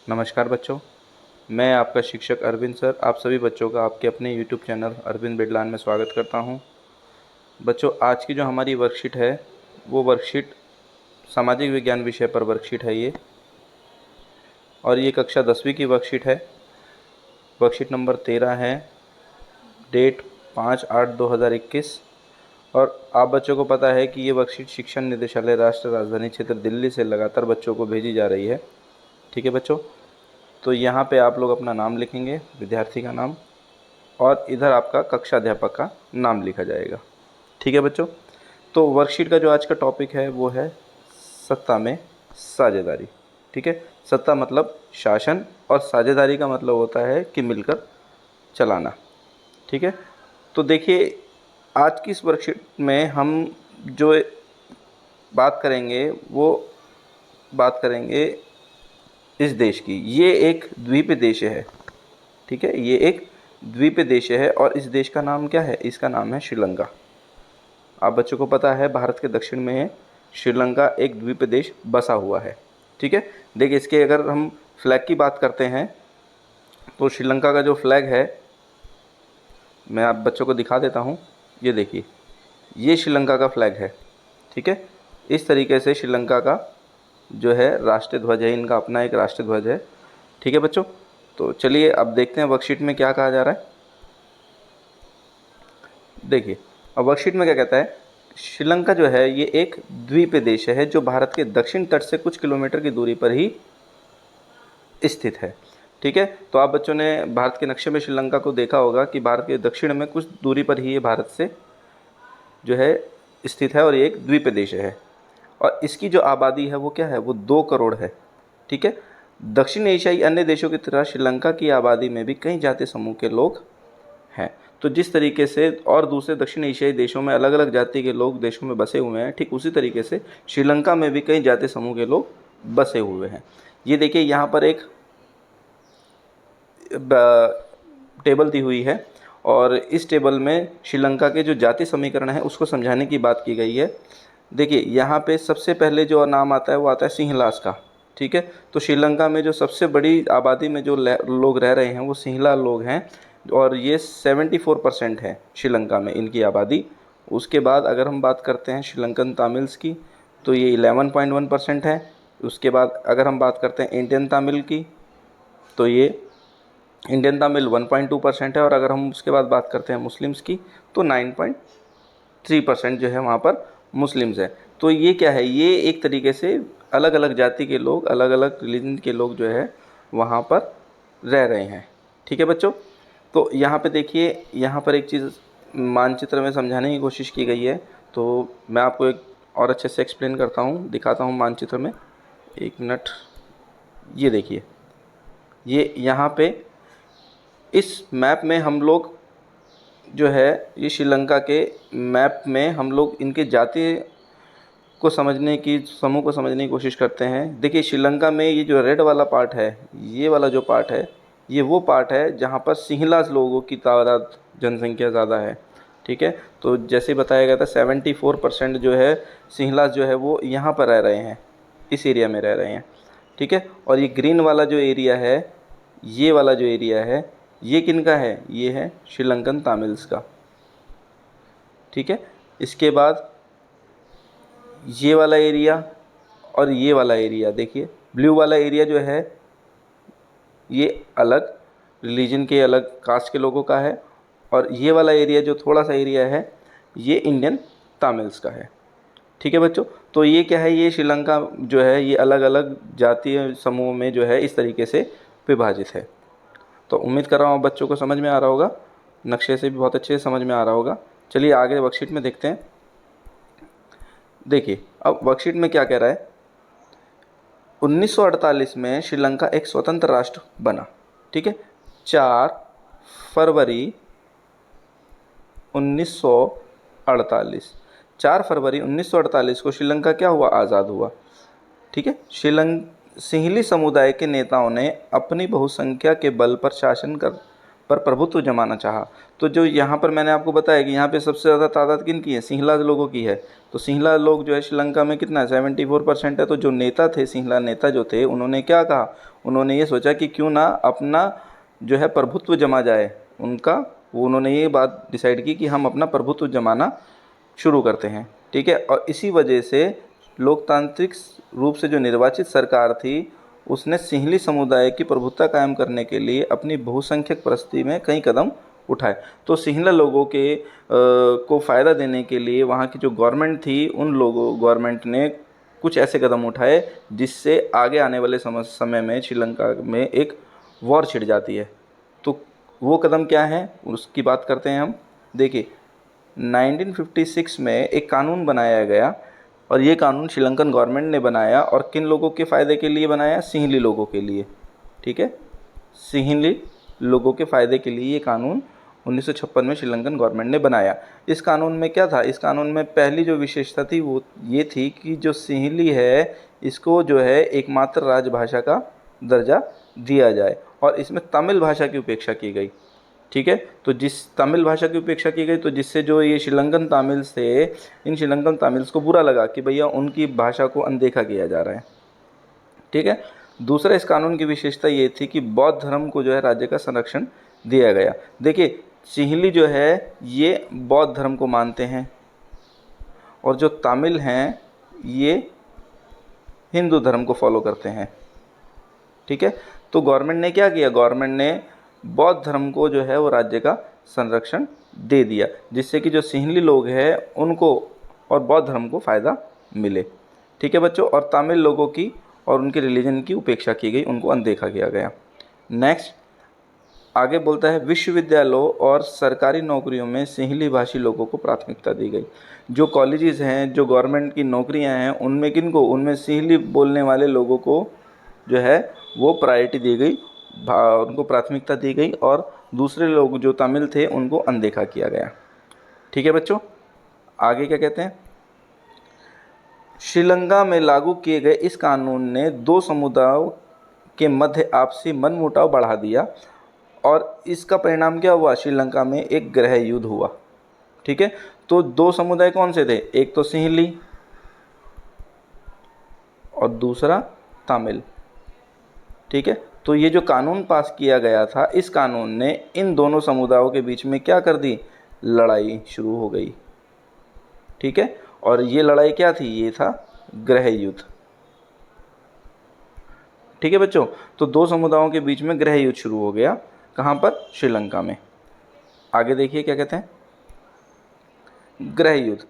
नमस्कार बच्चों, मैं आपका शिक्षक अरविंद सर आप सभी बच्चों का आपके अपने यूट्यूब चैनल अरविंद बिडलान में स्वागत करता हूं। बच्चों, आज की जो हमारी वर्कशीट है वो वर्कशीट सामाजिक विज्ञान विषय पर वर्कशीट है ये, और ये कक्षा 10वीं की वर्कशीट है। वर्कशीट नंबर 13 है, डेट 5/8/2021। और आप बच्चों को पता है कि ये वर्कशीट शिक्षा निदेशालय राष्ट्रीय राजधानी क्षेत्र दिल्ली से लगातार बच्चों को भेजी जा रही है। ठीक है बच्चों, तो यहाँ पे आप लोग अपना नाम लिखेंगे, विद्यार्थी का नाम, और इधर आपका कक्षा अध्यापक का नाम लिखा जाएगा। ठीक है बच्चों, तो वर्कशीट का जो आज का टॉपिक है वो है सत्ता में साझेदारी। ठीक है, सत्ता मतलब शासन और साझेदारी का मतलब होता है कि मिलकर चलाना। ठीक है, तो देखिए आज की इस वर्कशीट में हम जो बात करेंगे वो बात करेंगे इस देश की। ये एक द्वीप देश है। ठीक है, ये एक द्वीप देश है और इस देश का नाम क्या है? इसका नाम है श्रीलंका। आप बच्चों को पता है भारत के दक्षिण में श्रीलंका एक द्वीप देश बसा हुआ है। ठीक है, देखिए इसके अगर हम फ्लैग की बात करते हैं तो श्रीलंका का जो फ्लैग है मैं आप बच्चों को दिखा देता हूँ। ये देखिए, ये श्रीलंका का फ्लैग है। ठीक है, इस तरीके से श्रीलंका का जो है राष्ट्रीय ध्वज है, इनका अपना एक राष्ट्रीय ध्वज है। ठीक है बच्चों, तो चलिए अब देखते हैं वर्कशीट में क्या कहा जा रहा है। देखिए अब वर्कशीट में क्या कहता है, श्रीलंका जो है ये एक द्वीप देश है जो भारत के दक्षिण तट से कुछ किलोमीटर की दूरी पर ही स्थित है। ठीक है, तो आप बच्चों ने भारत के नक्शे में श्रीलंका को देखा होगा कि भारत के दक्षिण में कुछ दूरी पर ही ये भारत से जो है स्थित है और ये एक द्वीप देश है। और इसकी जो आबादी है वो क्या है? वो 2 करोड़ है। ठीक है, दक्षिण एशियाई अन्य देशों की तरह श्रीलंका की आबादी में भी कई जाति समूह के लोग हैं। तो जिस तरीके से और दूसरे दक्षिण एशियाई देशों में अलग अलग जाति के लोग देशों में बसे हुए हैं, ठीक उसी तरीके से श्रीलंका में भी कई जाति समूह के लोग बसे हुए हैं। ये देखिए यहाँ पर एक टेबल दी हुई है और इस टेबल में श्रीलंका के जो जाति समीकरण है उसको समझाने की बात की गई है। देखिए यहाँ पे सबसे पहले जो नाम आता है वो आता है सिंहलाज का। ठीक है, तो श्रीलंका में जो सबसे बड़ी आबादी में जो लोग रह रहे हैं वो सिंहला लोग हैं और ये 74% है श्रीलंका में इनकी आबादी। उसके बाद अगर हम बात करते हैं श्रीलंकन तमिल्स की तो ये 11.1% है। उसके बाद अगर हम बात करते हैं इंडियन तमिल की तो ये इंडियन तमिल 1.2% है। और अगर हम उसके बाद बात करते हैं मुस्लिम्स की तो 9.3% जो है वहाँ पर मुस्लिम्स है। तो ये क्या है? ये एक तरीके से अलग अलग जाति के लोग, अलग अलग रिलीजन के लोग जो है वहाँ पर रह रहे हैं। ठीक है बच्चों, तो यहाँ पे देखिए, यहाँ पर एक चीज़ मानचित्र में समझाने की कोशिश की गई है, तो मैं आपको एक और अच्छे से एक्सप्लेन करता हूँ, दिखाता हूँ मानचित्र में। एक मिनट, ये देखिए, ये यहाँ पे इस मैप में हम लोग जो है ये श्रीलंका के मैप में हम लोग इनके जाति को समझने की, समूह को समझने की कोशिश करते हैं। देखिए श्रीलंका में ये जो रेड वाला पार्ट है, ये वाला जो पार्ट है, ये वो पार्ट है जहाँ पर सिंहलाज लोगों की तादाद, जनसंख्या ज़्यादा है। ठीक है, तो जैसे बताया गया था 74% जो है सिंहलाज जो है वो यहाँ पर रह रहे हैं, इस एरिया में रह रहे हैं। ठीक है, और ये ग्रीन वाला जो एरिया है, ये वाला जो एरिया है, ये किनका है? ये है श्रीलंकन तमिल्स का। ठीक है, इसके बाद ये वाला एरिया और ये वाला एरिया, देखिए ब्लू वाला एरिया जो है ये अलग रिलीजन के, अलग कास्ट के लोगों का है। और ये वाला एरिया जो थोड़ा सा एरिया है ये इंडियन तमिल्स का है। ठीक है बच्चों, तो ये क्या है? ये श्रीलंका जो है ये अलग अलग जातीय समूह में जो है इस तरीके से विभाजित है। तो उम्मीद कर रहा हूँ बच्चों को समझ में आ रहा होगा, नक्शे से भी बहुत अच्छे से समझ में आ रहा होगा। चलिए आगे वर्कशीट में देखते हैं। देखिए अब वर्कशीट में क्या कह रहा है, 1948 में श्रीलंका एक स्वतंत्र राष्ट्र बना। ठीक है, 4 फरवरी 1948, 4 फरवरी 1948 को श्रीलंका क्या हुआ? आज़ाद हुआ। ठीक है, सिंहली समुदाय के नेताओं ने अपनी बहुसंख्या के बल पर शासन कर पर प्रभुत्व जमाना चाहा। तो जो यहाँ पर मैंने आपको बताया कि यहाँ पे सबसे ज़्यादा तादाद किन की है, सिंहला लोगों की है। तो सिंहला लोग जो है श्रीलंका में कितना है, 74% है। तो जो नेता थे, सिंहला नेता जो थे, उन्होंने क्या कहा, उन्होंने ये सोचा कि क्यों ना अपना जो है प्रभुत्व जमा जाए उनका। उन्होंने ये बात डिसाइड की कि हम अपना प्रभुत्व जमाना शुरू करते हैं, ठीक है। और इसी वजह से लोकतांत्रिक रूप से जो निर्वाचित सरकार थी, उसने सिंहली समुदाय की प्रभुत्ता कायम करने के लिए अपनी बहुसंख्यक परिस्थिति में कई कदम उठाए। तो सिंहला लोगों के को फ़ायदा देने के लिए वहाँ की जो गवर्नमेंट थी, उन लोगों गवर्नमेंट ने कुछ ऐसे कदम उठाए जिससे आगे आने वाले समय में श्रीलंका में एक वॉर छिड़ जाती है। तो वो कदम क्या है, उसकी बात करते हैं हम। देखिए, 1956 में एक कानून बनाया गया, और ये कानून श्रीलंकन गवर्नमेंट ने बनाया, और किन लोगों के फ़ायदे के लिए बनाया, सिंहली लोगों के लिए, ठीक है। सिंहली लोगों के फ़ायदे के लिए ये कानून 1956 में श्रीलंकन गवर्नमेंट ने बनाया। इस कानून में क्या था, इस कानून में पहली जो विशेषता थी वो ये थी कि जो सिंहली है, इसको जो है एकमात्र राजभाषा का दर्जा दिया जाए, और इसमें तमिल भाषा की उपेक्षा की गई, ठीक है। तो जिस तमिल भाषा की उपेक्षा की गई, तो जिससे जो ये श्रीलंकन तमिल्स थे, इन श्रीलंकन तमिल्स को बुरा लगा कि भैया उनकी भाषा को अनदेखा किया जा रहा है, ठीक है। दूसरा, इस कानून की विशेषता ये थी कि बौद्ध धर्म को जो है राज्य का संरक्षण दिया गया। देखिए, सिंहली जो है ये बौद्ध धर्म को मानते हैं, और जो तमिल हैं ये हिंदू धर्म को फॉलो करते हैं, ठीक है। तो गवर्नमेंट ने क्या किया, गवर्नमेंट ने बौद्ध धर्म को जो है वो राज्य का संरक्षण दे दिया, जिससे कि जो सिंहली लोग हैं उनको और बौद्ध धर्म को फ़ायदा मिले, ठीक है बच्चों। और तमिल लोगों की और उनके रिलीजन की उपेक्षा की गई, उनको अनदेखा किया गया। नेक्स्ट आगे बोलता है, विश्वविद्यालयों और सरकारी नौकरियों में सिंहली भाषी लोगों को प्राथमिकता दी गई। जो कॉलेजेस हैं, जो गवर्नमेंट की नौकरियां हैं, उनमें किन को, उनमें सिंहली बोलने वाले लोगों को जो है वो प्रायोरिटी दी गई, उनको प्राथमिकता दी गई, और दूसरे लोग जो तमिल थे उनको अनदेखा किया गया, ठीक है बच्चों। आगे क्या कहते हैं, श्रीलंका में लागू किए गए इस कानून ने दो समुदायों के मध्य आपसी मनमुटाव बढ़ा दिया, और इसका परिणाम क्या हुआ, श्रीलंका में एक गृह युद्ध हुआ, ठीक है। तो दो समुदाय कौन से थे, एक तो सिंहली और दूसरा तमिल, ठीक है। तो ये जो कानून पास किया गया था, इस कानून ने इन दोनों समुदायों के बीच में क्या कर दी, लड़ाई शुरू हो गई, ठीक है। और ये लड़ाई क्या थी, ये था गृह युद्ध, ठीक है बच्चों। तो दो समुदायों के बीच में गृह युद्ध शुरू हो गया, कहाँ पर, श्रीलंका में। आगे देखिए क्या कहते हैं, गृह युद्ध।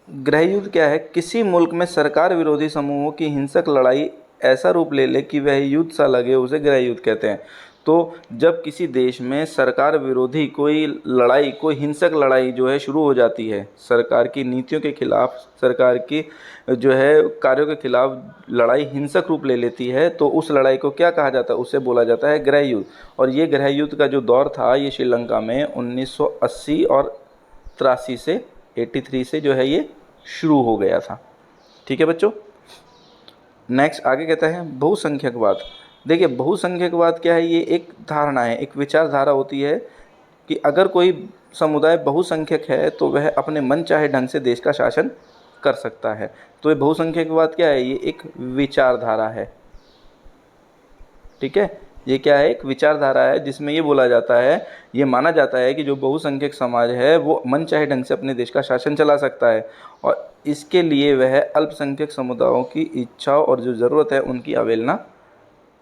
गृह युद्ध क्या है, किसी मुल्क में सरकार विरोधी समूहों की हिंसक लड़ाई ऐसा रूप ले ले कि वह युद्ध सा लगे, उसे गृह युद्ध कहते हैं। तो जब किसी देश में सरकार विरोधी कोई लड़ाई, कोई हिंसक लड़ाई जो है शुरू हो जाती है, सरकार की नीतियों के खिलाफ, सरकार की जो है कार्यों के खिलाफ लड़ाई हिंसक रूप ले लेती है, तो उस लड़ाई को क्या कहा जाता है, उसे बोला जाता है गृह युद्ध। और ये गृह युद्ध का जो दौर था, ये श्रीलंका में 1980 और 83 से 83 से जो है ये शुरू हो गया था, ठीक है बच्चों। नेक्स्ट आगे कहता है बहुसंख्यकवाद। देखिए, बहुसंख्यकवाद क्या है, ये एक धारणा है, एक विचारधारा होती है कि अगर कोई समुदाय बहुसंख्यक है तो वह अपने मन चाहे ढंग से देश का शासन कर सकता है। तो ये बहुसंख्यकवाद क्या है, ये एक विचारधारा है, ठीक है। ये क्या है, एक विचारधारा है, जिसमें ये बोला जाता है, ये माना जाता है कि जो बहुसंख्यक समाज है वो मन चाहे ढंग से अपने देश का शासन चला सकता है, और इसके लिए वह अल्पसंख्यक समुदायों की इच्छाओं और जो ज़रूरत है उनकी अवहेलना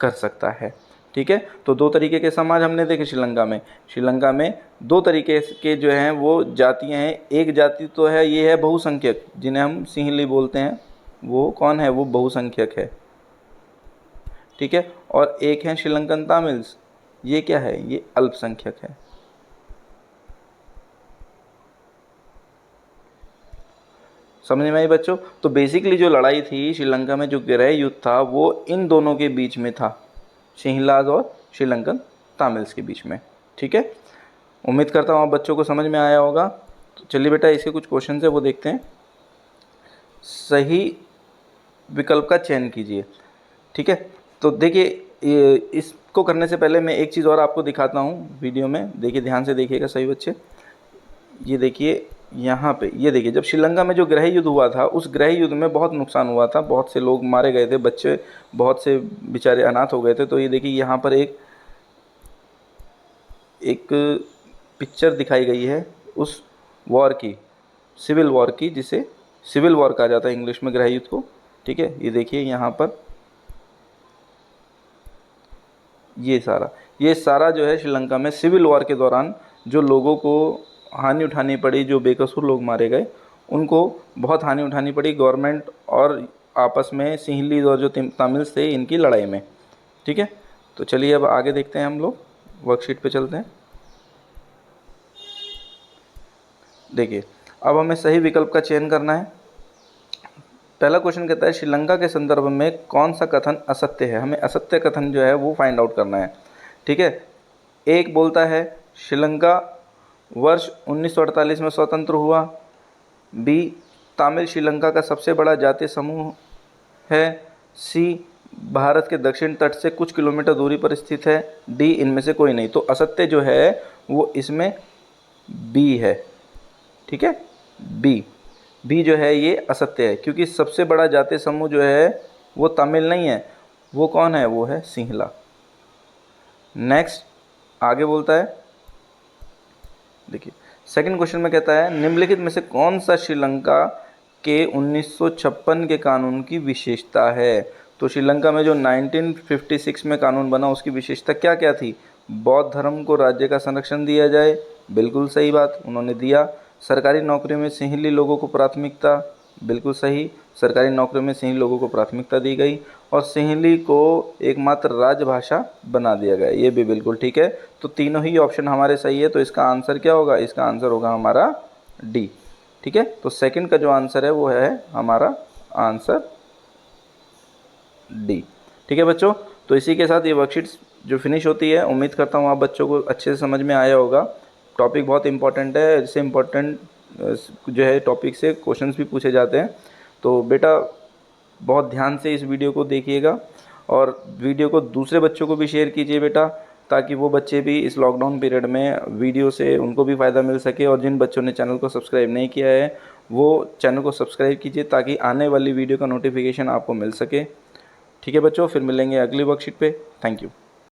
कर सकता है, ठीक है। तो दो तरीके के समाज हमने देखे श्रीलंका में। श्रीलंका में दो तरीके के जो हैं वो जातियां हैं। एक जाति तो है, ये है बहुसंख्यक, जिन्हें हम सिंहली बोलते हैं, वो कौन है, वो बहुसंख्यक है, ठीक है। और एक है श्रीलंकन तमिल्स, ये क्या है, ये अल्पसंख्यक है। समझ में आई बच्चों। तो बेसिकली जो लड़ाई थी श्रीलंका में, जो गृह युद्ध था, वो इन दोनों के बीच में था, सिंहलाज और श्रीलंकन तमिल्स के बीच में, ठीक है। उम्मीद करता हूँ आप बच्चों को समझ में आया होगा। तो चलिए बेटा, इसके कुछ क्वेश्चन है वो देखते हैं। सही विकल्प का चयन कीजिए, ठीक है। तो देखिए, इसको करने से पहले मैं एक चीज़ और आपको दिखाता हूँ वीडियो में। देखिए, ध्यान से देखिएगा सभी बच्चे। ये देखिए यहाँ पे, ये देखिए, जब श्रीलंका में जो गृह युद्ध हुआ था, उस गृह युद्ध में बहुत नुकसान हुआ था, बहुत से लोग मारे गए थे, बच्चे बहुत से बेचारे अनाथ हो गए थे। तो ये देखिए यहाँ पर एक पिक्चर दिखाई गई है उस वॉर की, सिविल वॉर की, जिसे सिविल वॉर कहा जाता है इंग्लिश में, गृह युद्ध को। ठीक है, ये देखिए यहाँ पर ये सारा जो है श्रीलंका में सिविल वॉर के दौरान जो लोगों को हानि उठानी पड़ी, जो बेकसूर लोग मारे गए, उनको बहुत हानि उठानी पड़ी, गवर्नमेंट और आपस में सिंहलीज और जो तमिल्स थे इनकी लड़ाई में। ठीक है, तो चलिए अब आगे देखते हैं, हम लोग वर्कशीट पे चलते हैं। देखिए, अब हमें सही विकल्प का चयन करना है। पहला क्वेश्चन कहता है श्रीलंका के संदर्भ में कौन सा कथन असत्य है। हमें असत्य कथन जो है वो फाइंड आउट करना है। ठीक है, एक बोलता है श्रीलंका वर्ष 1948 में स्वतंत्र हुआ। बी, तमिल श्रीलंका का सबसे बड़ा जातीय समूह है। सी, भारत के दक्षिण तट से कुछ किलोमीटर दूरी पर स्थित है। डी, इनमें से कोई नहीं। तो असत्य जो है वो इसमें बी है। ठीक है, बी जो है ये असत्य है, क्योंकि सबसे बड़ा जातीय समूह जो है वो तमिल नहीं है, वो कौन है, वो है सिंहला। नेक्स्ट आगे बोलता है, देखिए सेकंड क्वेश्चन में कहता है निम्नलिखित में से कौन सा श्रीलंका के 1956 के कानून की विशेषता है। तो श्रीलंका में जो 1956 में कानून बना उसकी विशेषता क्या क्या थी। बौद्ध धर्म को राज्य का संरक्षण दिया जाए, बिल्कुल सही बात, उन्होंने दिया। सरकारी नौकरियों में सिंहली लोगों को प्राथमिकता, बिल्कुल सही, सरकारी नौकरियों में सिंहली लोगों को प्राथमिकता दी गई। और सिंहली को एकमात्र राजभाषा बना दिया गया, ये भी बिल्कुल ठीक है। तो तीनों ही ऑप्शन हमारे सही है। तो इसका आंसर क्या होगा, इसका आंसर होगा हमारा डी। ठीक है, तो सेकंड का जो आंसर है वो है हमारा आंसर डी। ठीक है बच्चों, तो इसी के साथ ये वर्कशीट्स जो फिनिश होती है, उम्मीद करता हूँ आप बच्चों को अच्छे से समझ में आया होगा। टॉपिक बहुत इंपॉर्टेंट है, इससे इम्पॉर्टेंट जो है टॉपिक से क्वेश्चंस भी पूछे जाते हैं। तो बेटा बहुत ध्यान से इस वीडियो को देखिएगा और वीडियो को दूसरे बच्चों को भी शेयर कीजिए बेटा, ताकि वो बच्चे भी इस लॉकडाउन पीरियड में वीडियो से उनको भी फ़ायदा मिल सके। और जिन बच्चों ने चैनल को सब्सक्राइब नहीं किया है वो चैनल को सब्सक्राइब कीजिए, ताकि आने वाली वीडियो का नोटिफिकेशन आपको मिल सके। ठीक है बच्चों, फिर मिलेंगे अगली वर्कशीट पे। Thank you.